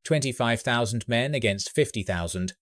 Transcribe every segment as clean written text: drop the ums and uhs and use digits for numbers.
25,000 men against 50,000,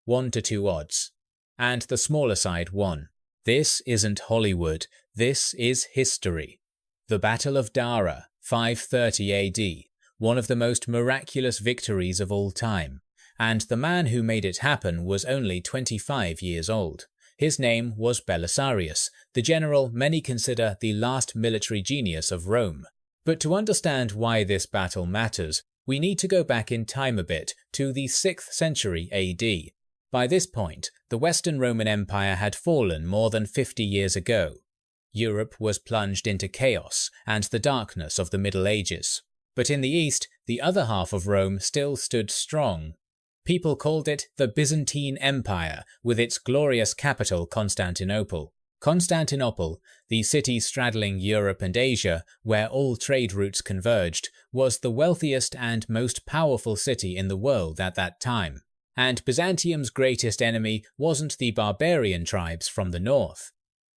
1 to 2 odds. And the smaller side won. This isn't Hollywood, this is history. The Battle of Dara, 530 AD, one of the most miraculous victories of all time, and the man who made it happen was only 25 years old. His name was Belisarius, the general many consider the last military genius of Rome. But to understand why this battle matters, we need to go back in time a bit to the 6th century AD. By this point, the Western Roman Empire had fallen more than 50 years ago. Europe was plunged into chaos and the darkness of the Middle Ages. But in the East, the other half of Rome still stood strong. People called it the Byzantine Empire, with its glorious capital Constantinople. Constantinople, the city straddling Europe and Asia, where all trade routes converged, was the wealthiest and most powerful city in the world at that time. And Byzantium's greatest enemy wasn't the barbarian tribes from the north.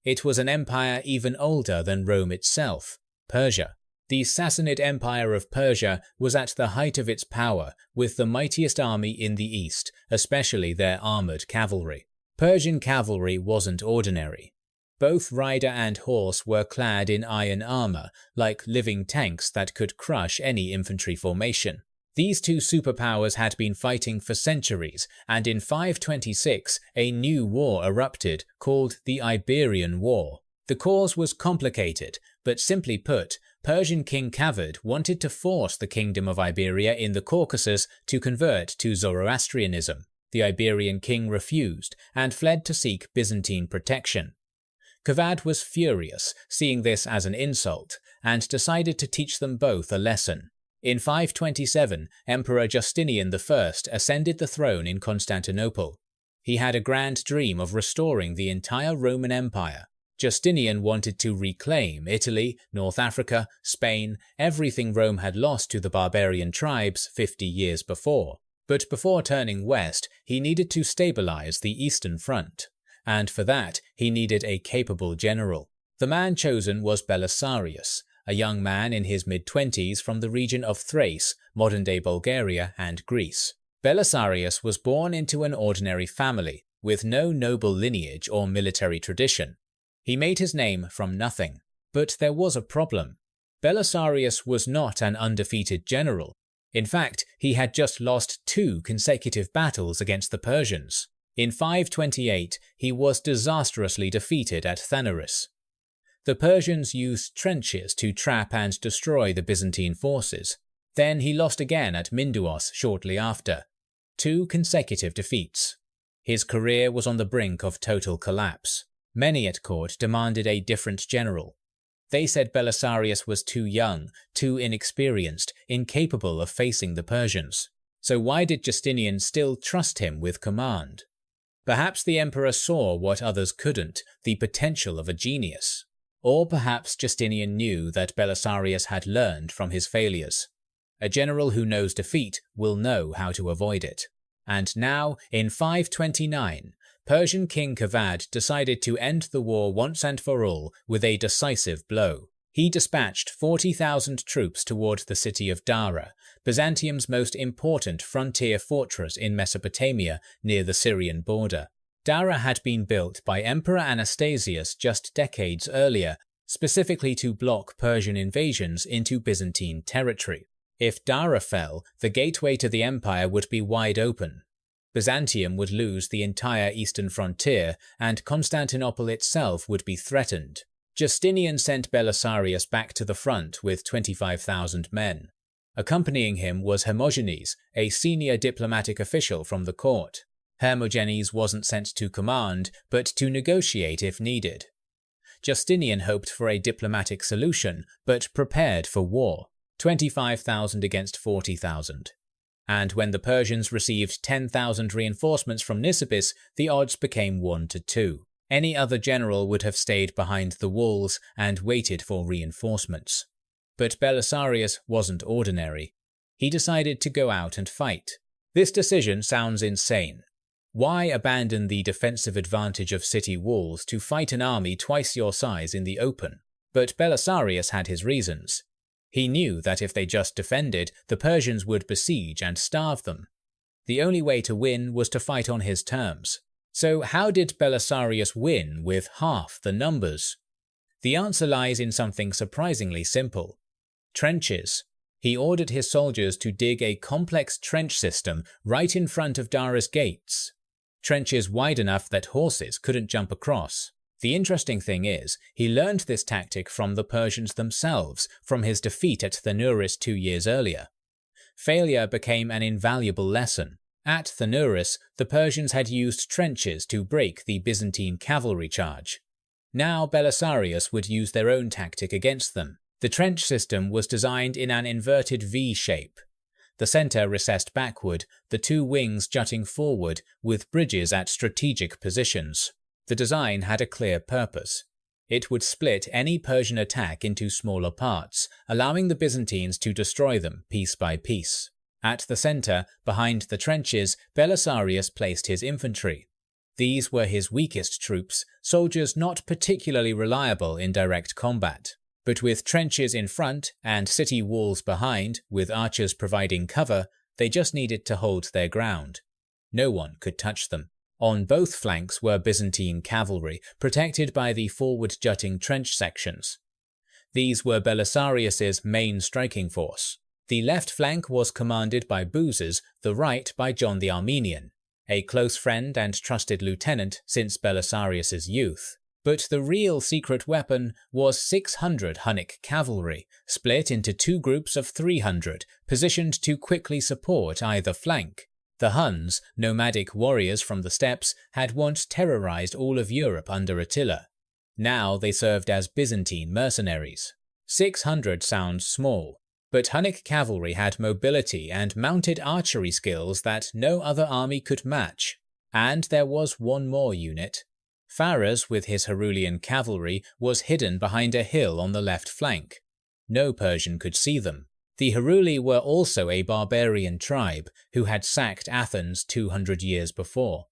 It was an empire even older than Rome itself, Persia. The Sassanid Empire of Persia was at the height of its power, with the mightiest army in the east, especially their armoured cavalry. Persian cavalry wasn't ordinary. Both rider and horse were clad in iron armour, like living tanks that could crush any infantry formation. These two superpowers had been fighting for centuries, and in 526 a new war erupted called the Iberian War. The cause was complicated, but simply put, Persian King Kavod wanted to force the Kingdom of Iberia in the Caucasus to convert to Zoroastrianism. The Iberian king refused and fled to seek Byzantine protection. Kavod was furious, seeing this as an insult, and decided to teach them both a lesson. In 527, Emperor Justinian I ascended the throne in Constantinople. He had a grand dream of restoring the entire Roman Empire. Justinian wanted to reclaim Italy, North Africa, Spain, everything Rome had lost to the barbarian tribes 50 years before. But before turning west, he needed to stabilize the Eastern Front. And for that, he needed a capable general. The man chosen was Belisarius, a young man in his mid-20s from the region of Thrace, modern-day Bulgaria and Greece. Belisarius was born into an ordinary family, with no noble lineage or military tradition. He made his name from nothing. But there was a problem. Belisarius was not an undefeated general. In fact, he had just lost 2 consecutive battles against the Persians. In 528, he was disastrously defeated at Thanaris. The Persians used trenches to trap and destroy the Byzantine forces. Then he lost again at Minduos shortly after. 2 consecutive defeats. His career was on the brink of total collapse. Many at court demanded a different general. They said Belisarius was too young, too inexperienced, incapable of facing the Persians. So why did Justinian still trust him with command? Perhaps the emperor saw what others couldn't, the potential of a genius. Or perhaps Justinian knew that Belisarius had learned from his failures. A general who knows defeat will know how to avoid it. And now, in 529, Persian King Kavod decided to end the war once and for all with a decisive blow. He dispatched 40,000 troops toward the city of Dara, Byzantium's most important frontier fortress in Mesopotamia near the Syrian border. Dara had been built by Emperor Anastasius just decades earlier, specifically to block Persian invasions into Byzantine territory. If Dara fell, the gateway to the empire would be wide open. Byzantium would lose the entire eastern frontier, and Constantinople itself would be threatened. Justinian sent Belisarius back to the front with 25,000 men. Accompanying him was Hermogenes, a senior diplomatic official from the court. Hermogenes wasn't sent to command, but to negotiate if needed. Justinian hoped for a diplomatic solution, but prepared for war. 25,000 against 40,000. And when the Persians received 10,000 reinforcements from Nisibis, the odds became 1 to 2. Any other general would have stayed behind the walls and waited for reinforcements. But Belisarius wasn't ordinary. He decided to go out and fight. This decision sounds insane. Why abandon the defensive advantage of city walls to fight an army twice your size in the open? But Belisarius had his reasons. He knew that if they just defended, the Persians would besiege and starve them. The only way to win was to fight on his terms. So how did Belisarius win with half the numbers? The answer lies in something surprisingly simple. Trenches. He ordered his soldiers to dig a complex trench system right in front of Dara's gates. Trenches wide enough that horses couldn't jump across. The interesting thing is, he learned this tactic from the Persians themselves, from his defeat at Thanuris 2 years earlier. Failure became an invaluable lesson. At Thanuris, the Persians had used trenches to break the Byzantine cavalry charge. Now Belisarius would use their own tactic against them. The trench system was designed in an inverted V shape. The center recessed backward, the two wings jutting forward, with bridges at strategic positions. The design had a clear purpose. It would split any Persian attack into smaller parts, allowing the Byzantines to destroy them piece by piece. At the center, behind the trenches, Belisarius placed his infantry. These were his weakest troops, soldiers not particularly reliable in direct combat. But with trenches in front and city walls behind, with archers providing cover, they just needed to hold their ground. No one could touch them. On both flanks were Byzantine cavalry, protected by the forward-jutting trench sections. These were Belisarius's main striking force. The left flank was commanded by Buzes, the right by John the Armenian, a close friend and trusted lieutenant since Belisarius's youth. But the real secret weapon was 600 Hunnic cavalry, split into two groups of 300, positioned to quickly support either flank. The Huns, nomadic warriors from the steppes, had once terrorized all of Europe under Attila. Now they served as Byzantine mercenaries. 600 sounds small, but Hunnic cavalry had mobility and mounted archery skills that no other army could match. And there was one more unit. Faras, with his Herulian cavalry, was hidden behind a hill on the left flank. No Persian could see them. The Heruli were also a barbarian tribe who had sacked Athens 200 years before.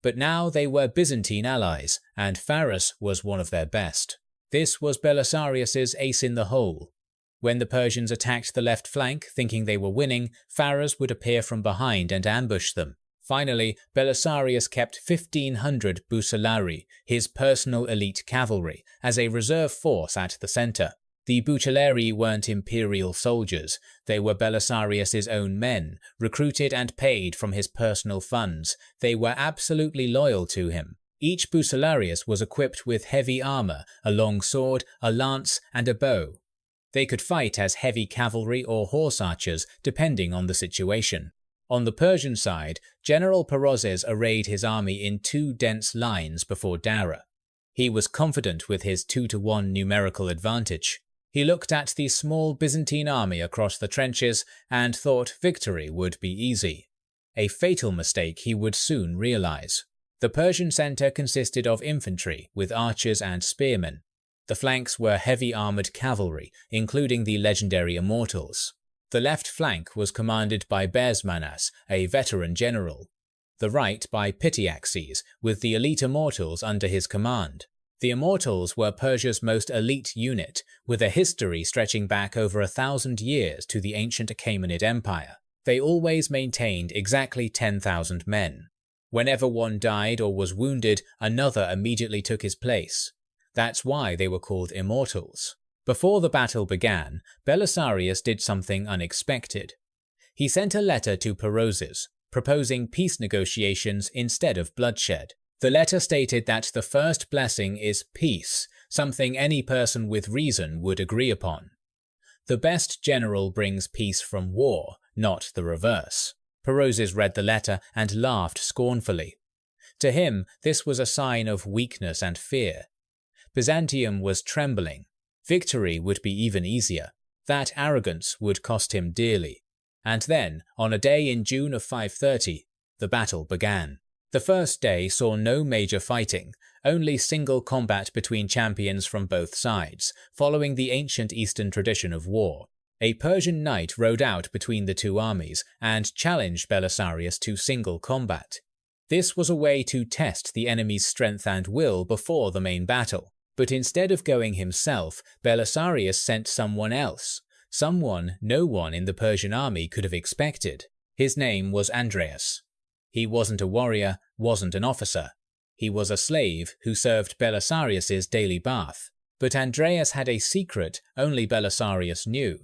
But now they were Byzantine allies, and Faras was one of their best. This was Belisarius's ace in the hole. When the Persians attacked the left flank, thinking they were winning, Faras would appear from behind and ambush them. Finally, Belisarius kept 1,500 Bucellarii, his personal elite cavalry, as a reserve force at the center. The Bucellarii weren't imperial soldiers, they were Belisarius's own men, recruited and paid from his personal funds. They were absolutely loyal to him. Each Bucellarius was equipped with heavy armor, a long sword, a lance, and a bow. They could fight as heavy cavalry or horse archers, depending on the situation. On the Persian side, General Perozes arrayed his army in two dense lines before Dara. He was confident with his 2-to-1 numerical advantage. He looked at the small Byzantine army across the trenches and thought victory would be easy. A fatal mistake he would soon realize. The Persian center consisted of infantry with archers and spearmen. The flanks were heavy armored cavalry, including the legendary Immortals. The left flank was commanded by Baresmanas, a veteran general. The right by Pityaxes, with the elite Immortals under his command. The Immortals were Persia's most elite unit, with a history stretching back over 1,000 years to the ancient Achaemenid Empire. They always maintained exactly 10,000 men. Whenever one died or was wounded, another immediately took his place. That's why they were called Immortals. Before the battle began, Belisarius did something unexpected. He sent a letter to Perozes, proposing peace negotiations instead of bloodshed. The letter stated that the first blessing is peace, something any person with reason would agree upon. The best general brings peace from war, not the reverse. Perozes read the letter and laughed scornfully. To him, this was a sign of weakness and fear. Byzantium was trembling. Victory would be even easier. That arrogance would cost him dearly. And then, on a day in June of 530, the battle began. The first day saw no major fighting, only single combat between champions from both sides, following the ancient Eastern tradition of war. A Persian knight rode out between the two armies and challenged Belisarius to single combat. This was a way to test the enemy's strength and will before the main battle. But instead of going himself, Belisarius sent someone else, someone no one in the Persian army could have expected. His name was Andreas. He wasn't a warrior, wasn't an officer. He was a slave who served Belisarius's daily bath. But Andreas had a secret only Belisarius knew.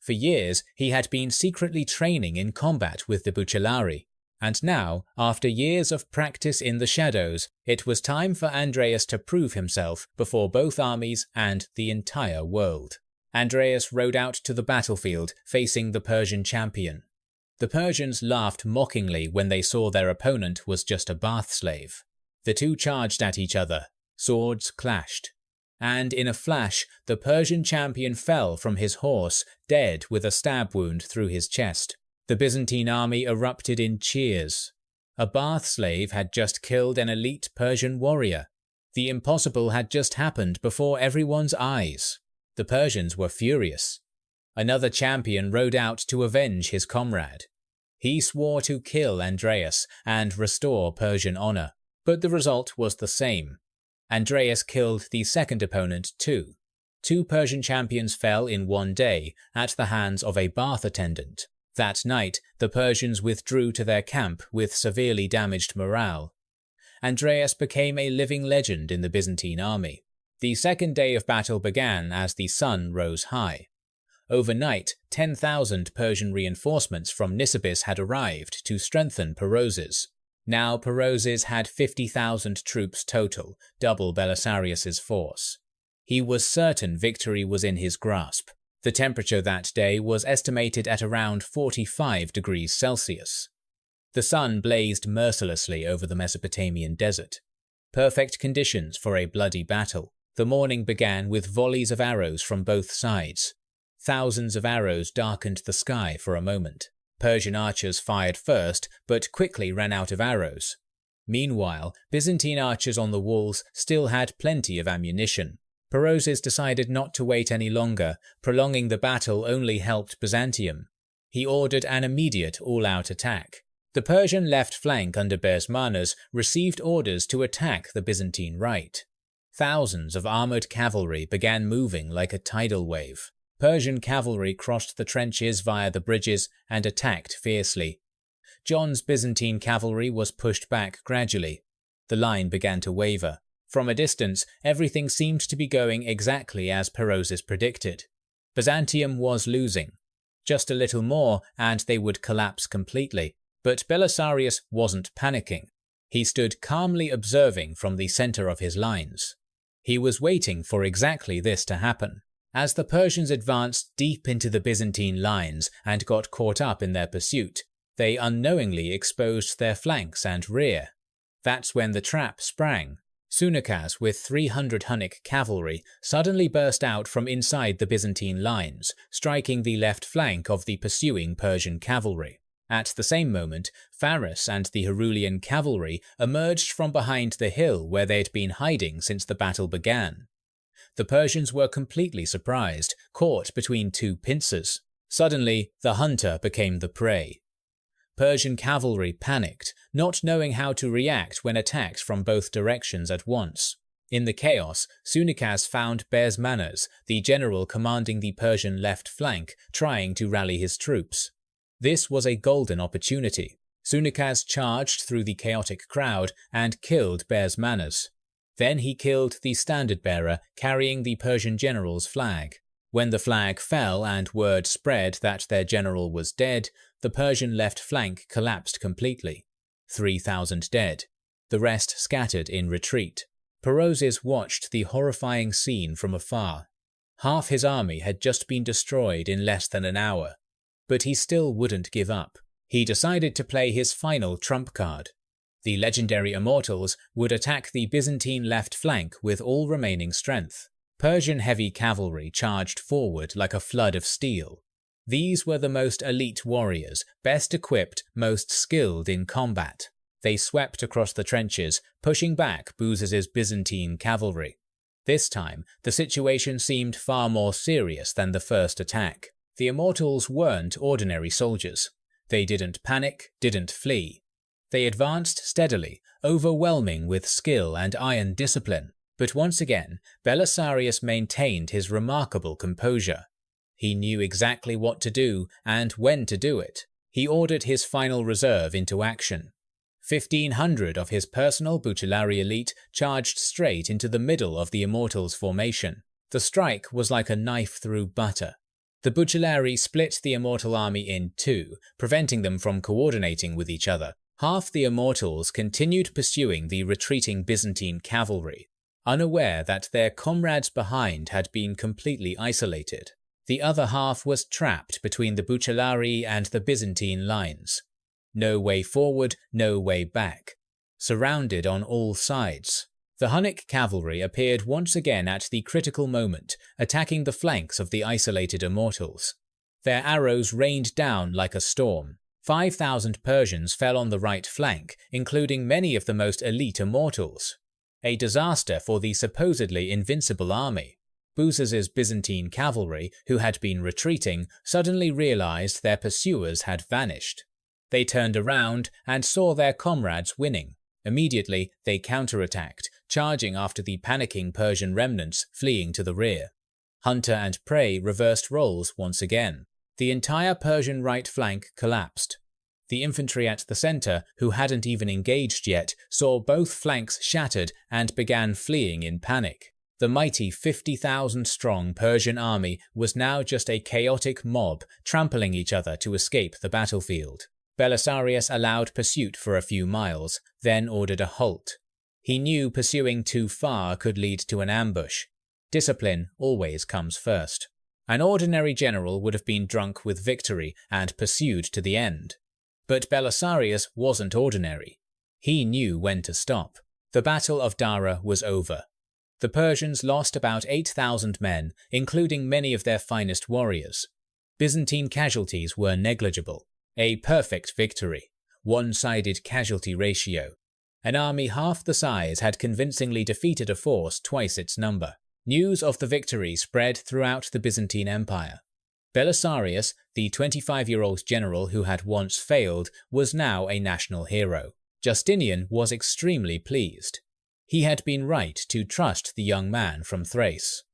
For years, he had been secretly training in combat with the Bucellarii. And now, after years of practice in the shadows, it was time for Andreas to prove himself before both armies and the entire world. Andreas rode out to the battlefield, facing the Persian champion. The Persians laughed mockingly when they saw their opponent was just a bath slave. The two charged at each other. Swords clashed. And in a flash, the Persian champion fell from his horse, dead with a stab wound through his chest. The Byzantine army erupted in cheers. A bath slave had just killed an elite Persian warrior. The impossible had just happened before everyone's eyes. The Persians were furious. Another champion rode out to avenge his comrade. He swore to kill Andreas and restore Persian honor, but the result was the same. Andreas killed the second opponent too. 2 Persian champions fell in one day at the hands of a bath attendant. That night, the Persians withdrew to their camp with severely damaged morale. Andreas became a living legend in the Byzantine army. The second day of battle began as the sun rose high. Overnight, 10,000 Persian reinforcements from Nisibis had arrived to strengthen Perozes. Now Perozes had 50,000 troops total, double Belisarius's force. He was certain victory was in his grasp. The temperature that day was estimated at around 45 degrees Celsius. The sun blazed mercilessly over the Mesopotamian desert. Perfect conditions for a bloody battle. The morning began with volleys of arrows from both sides. Thousands of arrows darkened the sky for a moment. Persian archers fired first, but quickly ran out of arrows. Meanwhile, Byzantine archers on the walls still had plenty of ammunition. Perozes decided not to wait any longer. Prolonging the battle only helped Byzantium. He ordered an immediate all-out attack. The Persian left flank under Baresmanas received orders to attack the Byzantine right. Thousands of armoured cavalry began moving like a tidal wave. Persian cavalry crossed the trenches via the bridges and attacked fiercely. John's Byzantine cavalry was pushed back gradually. The line began to waver. From a distance, everything seemed to be going exactly as Perozes predicted. Byzantium was losing. Just a little more and they would collapse completely. But Belisarius wasn't panicking. He stood calmly observing from the center of his lines. He was waiting for exactly this to happen. As the Persians advanced deep into the Byzantine lines and got caught up in their pursuit, they unknowingly exposed their flanks and rear. That's when the trap sprang. Sunnikas with 300 Hunnic cavalry suddenly burst out from inside the Byzantine lines, striking the left flank of the pursuing Persian cavalry. At the same moment, Faris and the Herulian cavalry emerged from behind the hill where they'd been hiding since the battle began. The Persians were completely surprised, caught between two pincers. Suddenly, the hunter became the prey. Persian cavalry panicked, not knowing how to react when attacked from both directions at once. In the chaos, Sunnikas found Baresmanas, the general commanding the Persian left flank, trying to rally his troops. This was a golden opportunity. Sunnikas charged through the chaotic crowd and killed Baresmanas. Then he killed the standard-bearer carrying the Persian general's flag. When the flag fell and word spread that their general was dead, the Persian left flank collapsed completely. 3,000 dead. The rest scattered in retreat. Perozes watched the horrifying scene from afar. Half his army had just been destroyed in less than an hour. But he still wouldn't give up. He decided to play his final trump card. The legendary Immortals would attack the Byzantine left flank with all remaining strength. Persian heavy cavalry charged forward like a flood of steel. These were the most elite warriors, best equipped, most skilled in combat. They swept across the trenches, pushing back Bucellaries' Byzantine cavalry. This time, the situation seemed far more serious than the first attack. The Immortals weren't ordinary soldiers. They didn't panic, didn't flee. They advanced steadily, overwhelming with skill and iron discipline. But once again, Belisarius maintained his remarkable composure. He knew exactly what to do and when to do it. He ordered his final reserve into action. 1,500 of his personal Bucellarii elite charged straight into the middle of the Immortals formation. The strike was like a knife through butter. The Bucellarii split the Immortal army in two, preventing them from coordinating with each other. Half the Immortals continued pursuing the retreating Byzantine cavalry, unaware that their comrades behind had been completely isolated. The other half was trapped between the Bucellarii and the Byzantine lines. No way forward, no way back. Surrounded on all sides. The Hunnic cavalry appeared once again at the critical moment, attacking the flanks of the isolated Immortals. Their arrows rained down like a storm. 5,000 Persians fell on the right flank, including many of the most elite Immortals. A disaster for the supposedly invincible army. Buce's Byzantine cavalry, who had been retreating, suddenly realized their pursuers had vanished. They turned around and saw their comrades winning. Immediately, they counterattacked, charging after the panicking Persian remnants fleeing to the rear. Hunter and prey reversed roles once again. The entire Persian right flank collapsed. The infantry at the center, who hadn't even engaged yet, saw both flanks shattered and began fleeing in panic. The mighty 50,000-strong Persian army was now just a chaotic mob, trampling each other to escape the battlefield. Belisarius allowed pursuit for a few miles, then ordered a halt. He knew pursuing too far could lead to an ambush. Discipline always comes first. An ordinary general would have been drunk with victory and pursued to the end. But Belisarius wasn't ordinary. He knew when to stop. The Battle of Dara was over. The Persians lost about 8,000 men, including many of their finest warriors. Byzantine casualties were negligible. A perfect victory. One-sided casualty ratio. An army half the size had convincingly defeated a force twice its number. News of the victory spread throughout the Byzantine Empire. Belisarius, the 25-year-old general who had once failed, was now a national hero. Justinian was extremely pleased. He had been right to trust the young man from Thrace.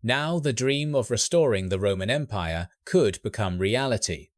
Now the dream of restoring the Roman Empire could become reality.